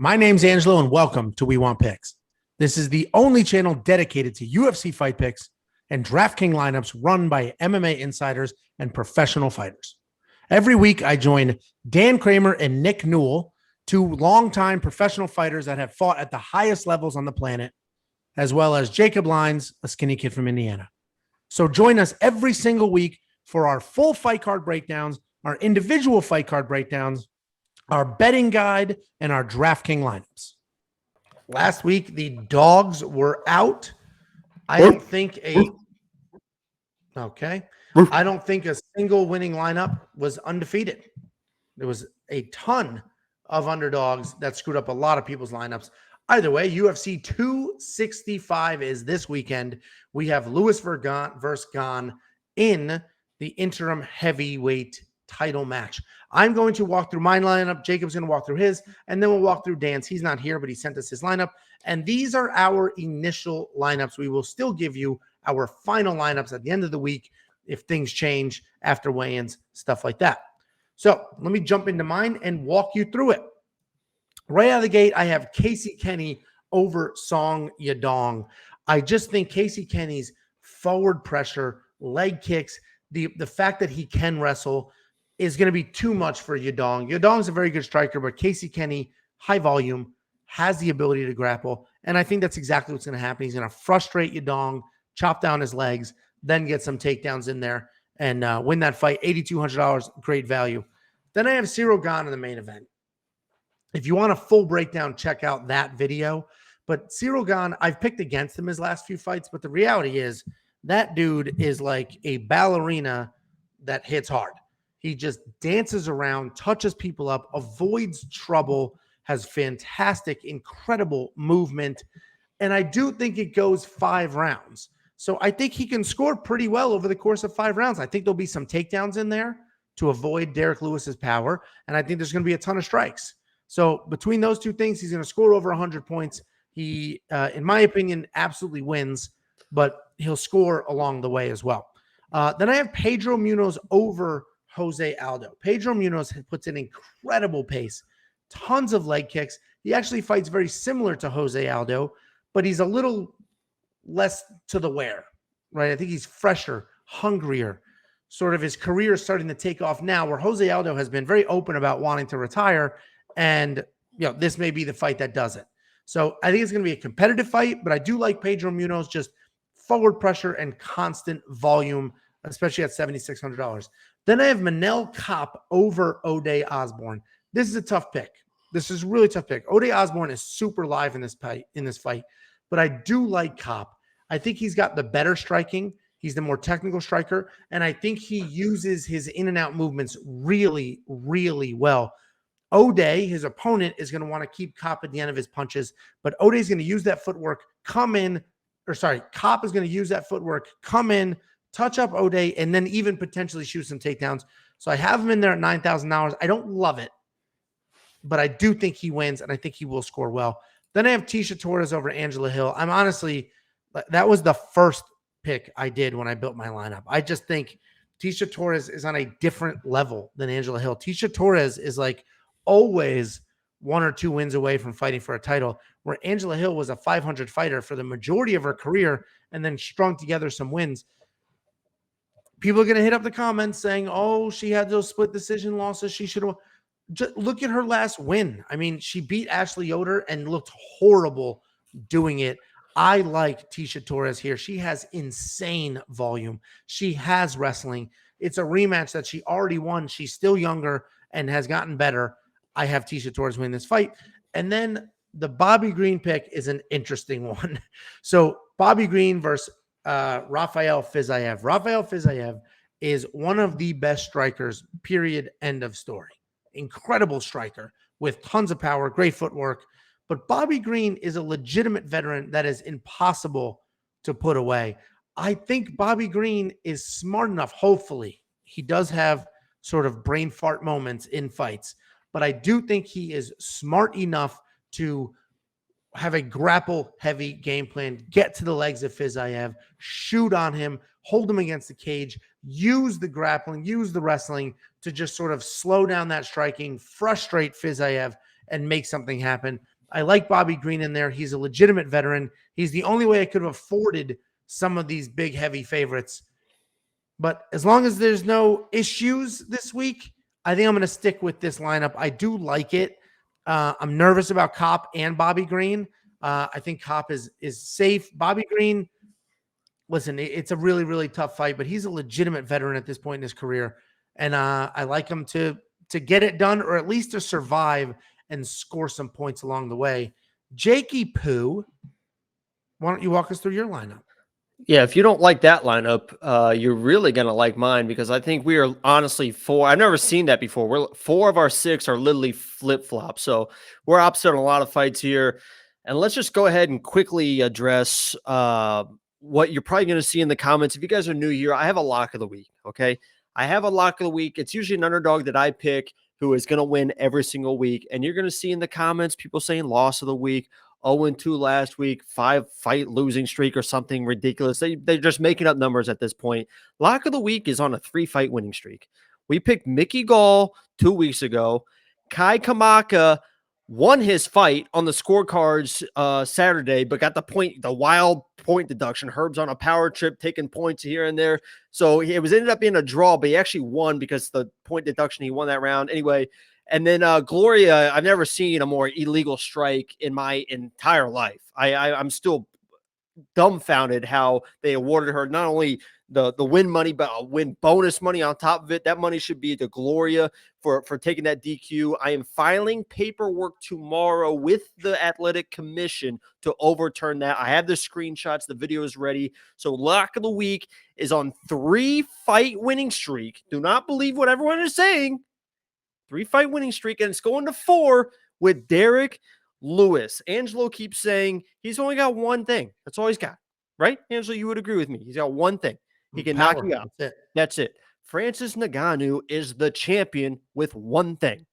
My name's Angelo, and welcome to We Want Picks. This is the only channel dedicated to UFC fight picks and DraftKings lineups run by MMA insiders and professional fighters. Every week, I join Dan Kramer and Nick Newell, two longtime professional fighters that have fought at the highest levels on the planet, as well as Jacob Lyons, a skinny kid from Indiana. So join us every single week for our full fight card breakdowns, our individual fight card breakdowns, our betting guide, and our DraftKings lineups. Last week, the dogs were out. I don't think a single winning lineup was undefeated. There was a ton of underdogs that screwed up a lot of people's lineups. Either way, UFC 265 is this weekend. We have Lewis versus Gane in the interim heavyweight title match. I'm going to walk through my lineup. Jacob's going to walk through his, and then we'll walk through Dan's. He's not here, but he sent us his lineup. And these are our initial lineups. We will still give you our final lineups at the end of the week if things change after weigh-ins, stuff like that. So let me jump into mine and walk you through it. Right out of the gate, I have Casey Kenny over Song Yadong. I just think Casey Kenny's forward pressure, leg kicks, the fact that he can wrestle is going to be too much for Yadong. Yadong's a very good striker, but Casey Kenny, high volume, has the ability to grapple, and I think that's exactly what's going to happen. He's going to frustrate Yadong, chop down his legs, then get some takedowns in there and win that fight. $8,200, great value. Then I have Cyril Gane in the main event. If you want a full breakdown, check out that video. But Cyril Gane, I've picked against him his last few fights, but the reality is that dude is like a ballerina that hits hard. He just dances around, touches people up, avoids trouble, has fantastic, incredible movement. And I do think it goes 5 rounds. So I think he can score pretty well over the course of 5 rounds. I think there'll be some takedowns in there to avoid Derek Lewis's power. And I think there's going to be a ton of strikes. So between those two things, he's going to score over 100 points. He, in my opinion, absolutely wins, but he'll score along the way as well. Then I have Pedro Munoz over Jose Aldo. Pedro Munoz puts an incredible pace, tons of leg kicks. He actually fights very similar to Jose Aldo, but he's a little less to the wear, right? I think he's fresher, hungrier. Sort of his career is starting to take off now, where Jose Aldo has been very open about wanting to retire, and this may be the fight that does it. So I think it's going to be a competitive fight, but I do like Pedro Munoz, just forward pressure and constant volume, especially at $7,600. Then I have Manel Kopp over Ode Osborne. This is a tough pick. This is a really tough pick. Ode Osborne is super live in this fight, but I do like Kopp. I think he's got the better striking. He's the more technical striker, and I think he uses his in and out movements really, really well. Ode, his opponent, is going to want to keep Kopp at the end of his punches, but Ode is going to use that footwork, Kopp is going to use that footwork, come in, touch up Ode, and then even potentially shoot some takedowns. So I have him in there at $9,000. I don't love it, but I do think he wins, and I think he will score well. Then I have Tisha Torres over Angela Hill. I'm honestly, that was the first pick I did when I built my lineup. I just think Tisha Torres is on a different level than Angela Hill. Tisha Torres is like always 1 or 2 wins away from fighting for a title, where Angela Hill was a 500 fighter for the majority of her career and then strung together some wins. People are going to hit up the comments saying, oh, she had those split decision losses. She should have. Just look at her last win. I mean, she beat Ashley Yoder and looked horrible doing it. I like Tisha Torres here. She has insane volume. She has wrestling. It's a rematch that she already won. She's still younger and has gotten better. I have Tisha Torres win this fight. And then the Bobby Green pick is an interesting one. So Bobby Green versus Rafael Fiziev. Rafael Fiziev is one of the best strikers, period, end of story. Incredible striker with tons of power, great footwork. But Bobby Green is a legitimate veteran that is impossible to put away. I think Bobby Green is smart enough. Hopefully, he does have sort of brain fart moments in fights, but I do think he is smart enough to have a grapple-heavy game plan, get to the legs of Fiziev, shoot on him, hold him against the cage, use the grappling, use the wrestling to just sort of slow down that striking, frustrate Fiziev, and make something happen. I like Bobby Green in there. He's a legitimate veteran. He's the only way I could have afforded some of these big, heavy favorites. But as long as there's no issues this week, I think I'm going to stick with this lineup. I do like it. I'm nervous about Kopp and Bobby Green. I think Kopp is safe. Bobby Green, listen, it's a really, really tough fight, but he's a legitimate veteran at this point in his career. And I like him to get it done, or at least to survive and score some points along the way. Jakey Poo, why don't you walk us through your lineup? Yeah, if you don't like that lineup, you're really going to like mine, because I think we are honestly I've never seen that before. We're 4 of our 6 are literally flip-flops. So we're opposite on a lot of fights here. And let's just go ahead and quickly address what you're probably going to see in the comments. If you guys are new here, I have a lock of the week, okay? I have a lock of the week. It's usually an underdog that I pick who is going to win every single week. And you're going to see in the comments people saying loss of the week, 0-2 last week, 5-fight losing streak or something ridiculous. They're just making up numbers at this point. Lock of the week is on a 3-fight winning streak. We picked Mickey Gall 2 weeks ago. Kai Kamaka won his fight on the scorecards Saturday, but got the wild point deduction. Herb's on a power trip, taking points here and there. So it ended up being a draw, but he actually won because the point deduction, he won that round. Anyway, and then Gloria, I've never seen a more illegal strike in my entire life. I'm still dumbfounded how they awarded her not only the win money, but a win bonus money on top of it. That money should be to Gloria for taking that DQ. I am filing paperwork tomorrow with the Athletic Commission to overturn that. I have the screenshots. The video is ready. So lock of the week is on 3-fight winning streak. Do not believe what everyone is saying. 3-fight winning streak, and it's going to 4 with Derek Lewis. Angelo keeps saying he's only got one thing. That's all he's got, right? Angelo, you would agree with me. He's got one thing. He can knock you out. That's it. Francis Ngannou is the champion with one thing.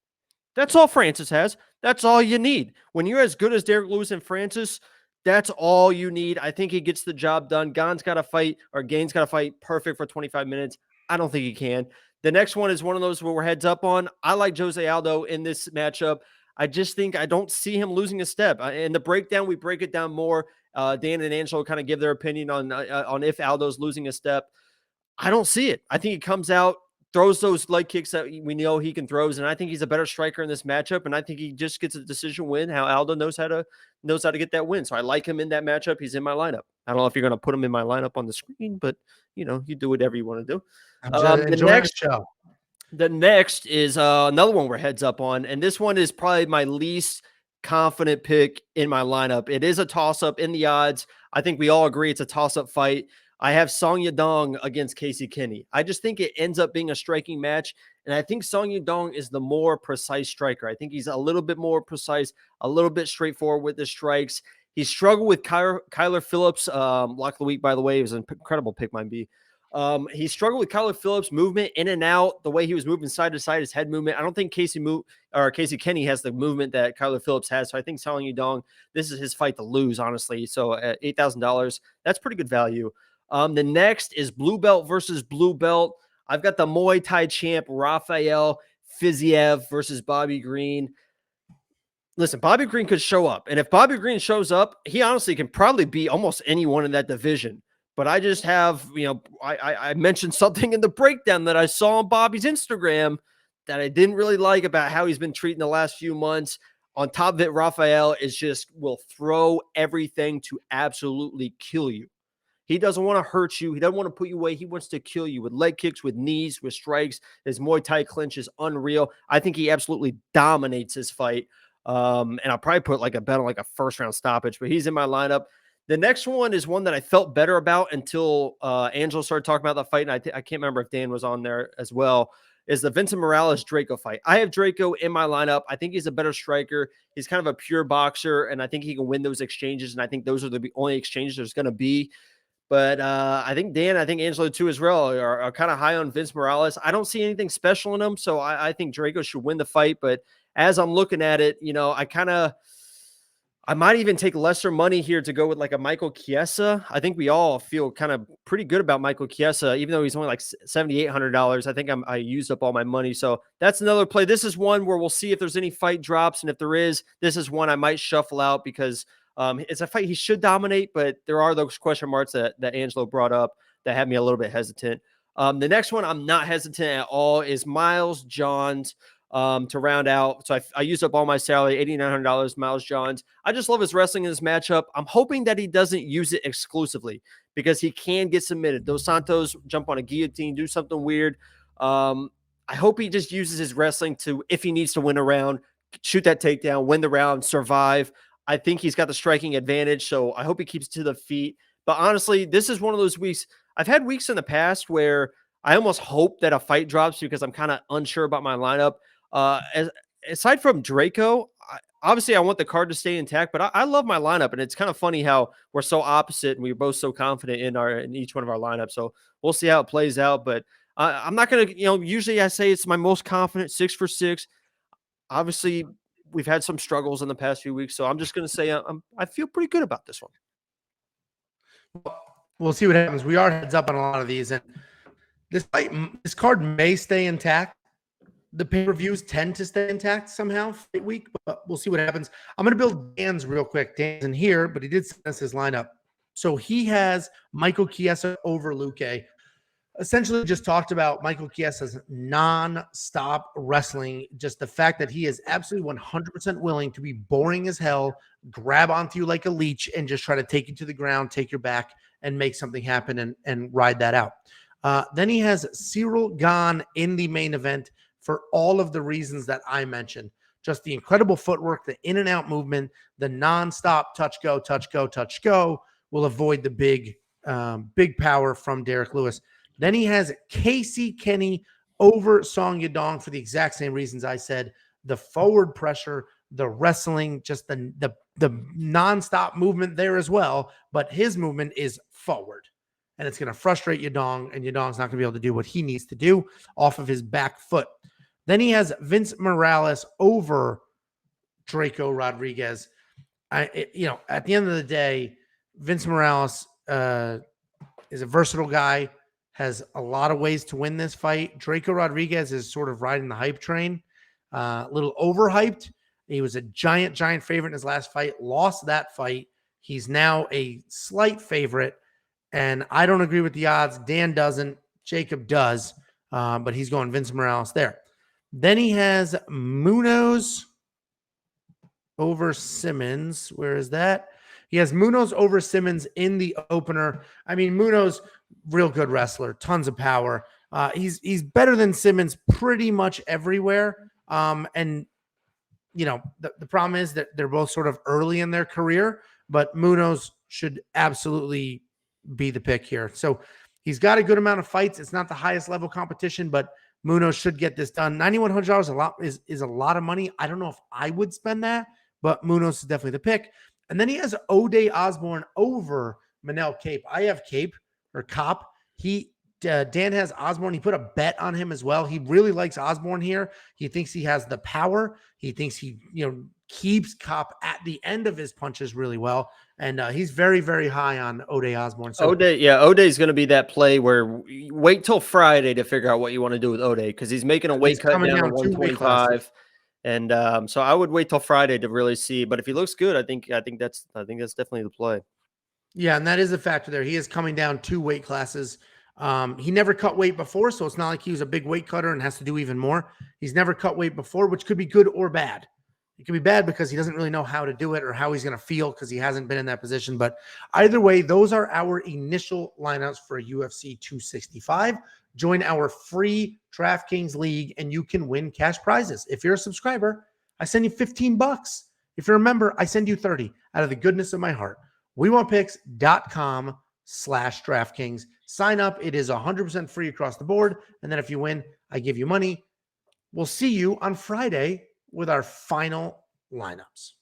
That's all Francis has. That's all you need. When you're as good as Derek Lewis and Francis, that's all you need. I think he gets the job done. Gane's got to fight perfect for 25 minutes. I don't think he can. The next one is one of those where we're heads up on. I like Jose Aldo in this matchup. I just think I don't see him losing a step. In the breakdown, we break it down more. Dan and Angelo kind of give their opinion on if Aldo's losing a step. I don't see it. I think he comes out, throws those leg kicks that we know he can throw, and I think he's a better striker in this matchup, and I think he just gets a decision win, how Aldo knows how to get that win. So I like him in that matchup. He's in my lineup. I don't know if you're going to put him in my lineup on the screen, but, you do whatever you want to do. The next is another one we're heads up on, and this one is probably my least confident pick in my lineup. It is a toss-up in the odds. I think we all agree it's a toss-up fight. I have Song Yadong against Casey Kenny. I just think it ends up being a striking match, and I think Song Yadong is the more precise striker. I think he's a little bit more precise, a little bit straightforward with the strikes. He struggled with Kyler Phillips. Lock of the week, by the way, it was an incredible pick, might be. He struggled with Kyler Phillips' movement in and out, the way he was moving side to side, his head movement. I don't think Casey Kenny has the movement that Kyler Phillips has. So I think Song Yadong, this is his fight to lose, honestly. So at $8,000, that's pretty good value. The next is blue belt versus blue belt. I've got the Muay Thai champ Rafael Fiziev versus Bobby Green. Listen, Bobby Green could show up. And if Bobby Green shows up, he honestly can probably beat almost anyone in that division. But I just have, I mentioned something in the breakdown that I saw on Bobby's Instagram that I didn't really like about how he's been treating the last few months. On top of it, Rafael will throw everything to absolutely kill you. He doesn't want to hurt you. He doesn't want to put you away. He wants to kill you with leg kicks, with knees, with strikes. His Muay Thai clinch is unreal. I think he absolutely dominates his fight. And I'll probably put a bet on a first-round stoppage, but he's in my lineup. The next one is one that I felt better about until Angelo started talking about the fight, and I can't remember if Dan was on there as well, is the Vincent Morales-Draco fight. I have Draco in my lineup. I think he's a better striker. He's kind of a pure boxer, and I think he can win those exchanges, and I think those are the only exchanges there's going to be. But I think Dan, I think Angelo too as well, are kind of high on Vince Morales. I don't see anything special in him, so I think Draco should win the fight. But as I'm looking at it, I might even take lesser money here to go with like a Michael Chiesa. I think we all feel kind of pretty good about Michael Chiesa, even though he's only like $7,800. I think I used up all my money. So that's another play. This is one where we'll see if there's any fight drops. And if there is, this is one I might shuffle out because it's a fight he should dominate, but there are those question marks that Angelo brought up that had me a little bit hesitant. The next one I'm not hesitant at all is Miles Johns. To round out. So I used up all my salary, $8,900, Miles Johns. I just love his wrestling in this matchup. I'm hoping that he doesn't use it exclusively because he can get submitted. Dos Santos jump on a guillotine, do something weird. I hope he just uses his wrestling to, if he needs to win a round, shoot that takedown, win the round, survive. I think he's got the striking advantage, so I hope he keeps to the feet. But honestly, this is one of those weeks. I've had weeks in the past where I almost hope that a fight drops because I'm kind of unsure about my lineup. Aside from Draco, obviously I want the card to stay intact, but I love my lineup, and it's kind of funny how we're so opposite and we're both so confident in each one of our lineups. So we'll see how it plays out, but I'm not going to, usually I say it's my most confident 6 for 6. Obviously we've had some struggles in the past few weeks, so I'm just going to say I feel pretty good about this one. We'll see what happens. We are heads up on a lot of these, and this card may stay intact. The pay-per-views tend to stay intact somehow fight week, but we'll see what happens. I'm going to build Dan's real quick. Dan's in here, but he did send us his lineup. So he has Michael Chiesa over Luque. Essentially just talked about Michael Chiesa's non-stop wrestling, just the fact that he is absolutely 100% willing to be boring as hell, grab onto you like a leech, and just try to take you to the ground, take your back, and make something happen and ride that out. Then he has Cyril Gane in the main event, for all of the reasons that I mentioned. Just the incredible footwork, the in and out movement, the nonstop touch, go, touch, go, touch, go will avoid the big power from Derek Lewis. Then he has Casey Kenny over Song Yadong for the exact same reasons I said. The forward pressure, the wrestling, just the nonstop movement there as well. But his movement is forward. And it's going to frustrate Yadong, and Yadong's not going to be able to do what he needs to do off of his back foot. Then he has Vince Morales over Draco Rodriguez. At the end of the day, Vince Morales is a versatile guy, has a lot of ways to win this fight. Draco Rodriguez is sort of riding the hype train, a little overhyped. He was a giant favorite in his last fight, lost that fight. He's now a slight favorite, and I don't agree with the odds. Dan doesn't. Jacob does, but he's going Vince Morales there. Then he has Munoz over Simmons. Where is that? He has Munoz over Simmons in the opener. I mean, Munoz, real good wrestler, tons of power. He's better than Simmons pretty much everywhere. And the problem is that they're both sort of early in their career, but Munoz should absolutely be the pick here. So he's got a good amount of fights. It's not the highest level competition, but Munoz should get this done. $9,100 is a lot of money. I don't know if I would spend that, but Munoz is definitely the pick. And then he has O'Day Osborne over Manel Cape. I have Cape or Cop. Dan has Osborne. He put a bet on him as well. He really likes Osborne here. He thinks he has the power. He thinks he keeps Cop at the end of his punches really well. And he's very, very high on O'Day Osborne. So O'Day's going to be that play where you wait till Friday to figure out what you want to do with O'Day, because he's making a weight cut down to 125. And so I would wait till Friday to really see. But if he looks good, I think that's definitely the play. Yeah, and that is a factor there. He is coming down 2 weight classes. He never cut weight before, so it's not like he was a big weight cutter and has to do even more. He's never cut weight before, which could be good or bad. It could be bad because he doesn't really know how to do it or how he's going to feel because he hasn't been in that position. But either way, those are our initial lineups for UFC 265. Join our free DraftKings League and you can win cash prizes. If you're a subscriber, I send you $15. If you're a member, I send you 30 out of the goodness of my heart. WeWantPicks.com/DraftKings. Sign up. It is 100% free across the board. And then if you win, I give you money. We'll see you on Friday with our final lineups.